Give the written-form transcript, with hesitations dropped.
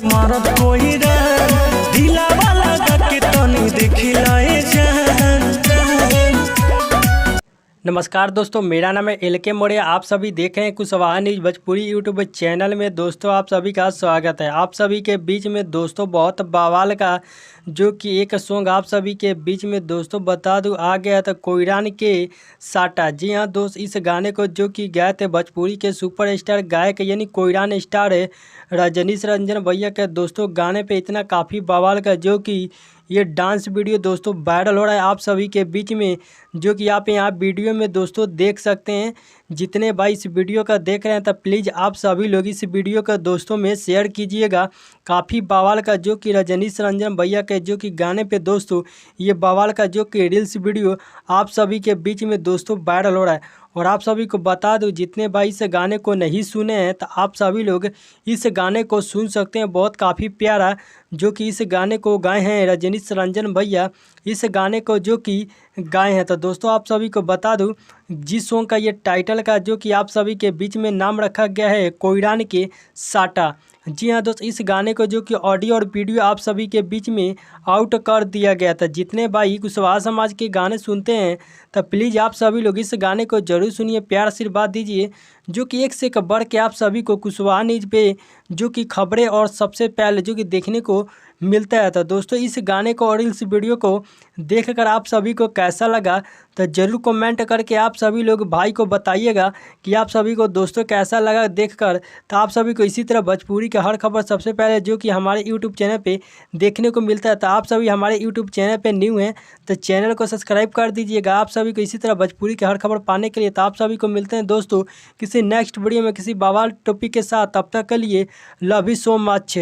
मारत कोई रन ढीला वाला के तनी देखिलाए जान। नमस्कार दोस्तों, मेरा नाम है एलके मौर्य। आप सभी देख रहे हैं Kushwaha news Bhojpuri YouTube channel में। दोस्तों आप सभी का स्वागत है। आप सभी के बीच में दोस्तों बहुत बवाल का जो कि एक सॉन्ग आप सभी के बीच में दोस्तों बता दूं आ गया था, कोयरान के साटा। जी हाँ दोस्त, इस गाने को जो कि गाए थे भोजपुरी के सुपरस्टार गायक यानी कोयरान स्टार रजनीश रंजन भैया के। दोस्तों गाने पे इतना काफ़ी बवाल का जो कि ये डांस वीडियो दोस्तों वायरल हो रहा है आप सभी के बीच में, जो कि आप यहाँ वीडियो में दोस्तों देख सकते हैं। जितने भाई इस वीडियो का देख रहे हैं तो प्लीज़ आप सभी लोग इस वीडियो का दोस्तों में शेयर कीजिएगा। काफ़ी बवाल का जो कि रजनीश रंजन भैया के जो कि गाने पे दोस्तों ये बवाल का जो कि रील्स वीडियो आप सभी के बीच में दोस्तों वायरल हो रहा है। और आप सभी को बता दूं, जितने भाई इस गाने को नहीं सुने हैं तो आप सभी लोग इस गाने को सुन सकते हैं। बहुत काफ़ी प्यारा जो कि इस गाने को गाए हैं रजनीश रंजन भैया, इस गाने को जो कि गाए हैं। तो दोस्तों आप सभी को बता दूं, जिस सॉन्ग का ये टाइटल का जो कि आप सभी के बीच में नाम रखा गया है कोयरान के साटा। जी हाँ दोस्त, इस गाने को जो कि ऑडियो और वीडियो आप सभी के बीच में आउट कर दिया गया था। जितने भाई कुशवाहा समाज के गाने सुनते हैं तो प्लीज़ आप सभी लोग इस गाने को जरूर सुनिए, प्यार आशीर्वाद दीजिए। जो कि एक से एक बढ़ के आप सभी को कुशवाहा न्यूज़ पे जो कि खबरें और सबसे पहले जो कि देखने को मिलता है। तो दोस्तों इस गाने को और इस वीडियो को देखकर आप सभी को कैसा लगा तो ज़रूर कमेंट करके आप सभी लोग भाई को बताइएगा कि आप सभी को दोस्तों कैसा लगा देखकर। तो आप सभी को इसी तरह भोजपुरी का हर खबर सबसे पहले जो कि हमारे यूट्यूब चैनल पे देखने को मिलता है। तो आप सभी हमारे यूट्यूब चैनल पे न्यू हैं तो चैनल को सब्सक्राइब कर दीजिएगा आप सभी को इसी तरह भोजपुरी की हर खबर पाने के लिए। तो आप सभी को मिलते हैं दोस्तों किसी नेक्स्ट वीडियो में किसी बवाल टॉपिक के साथ। तब तक के लिए लव यू सो मच।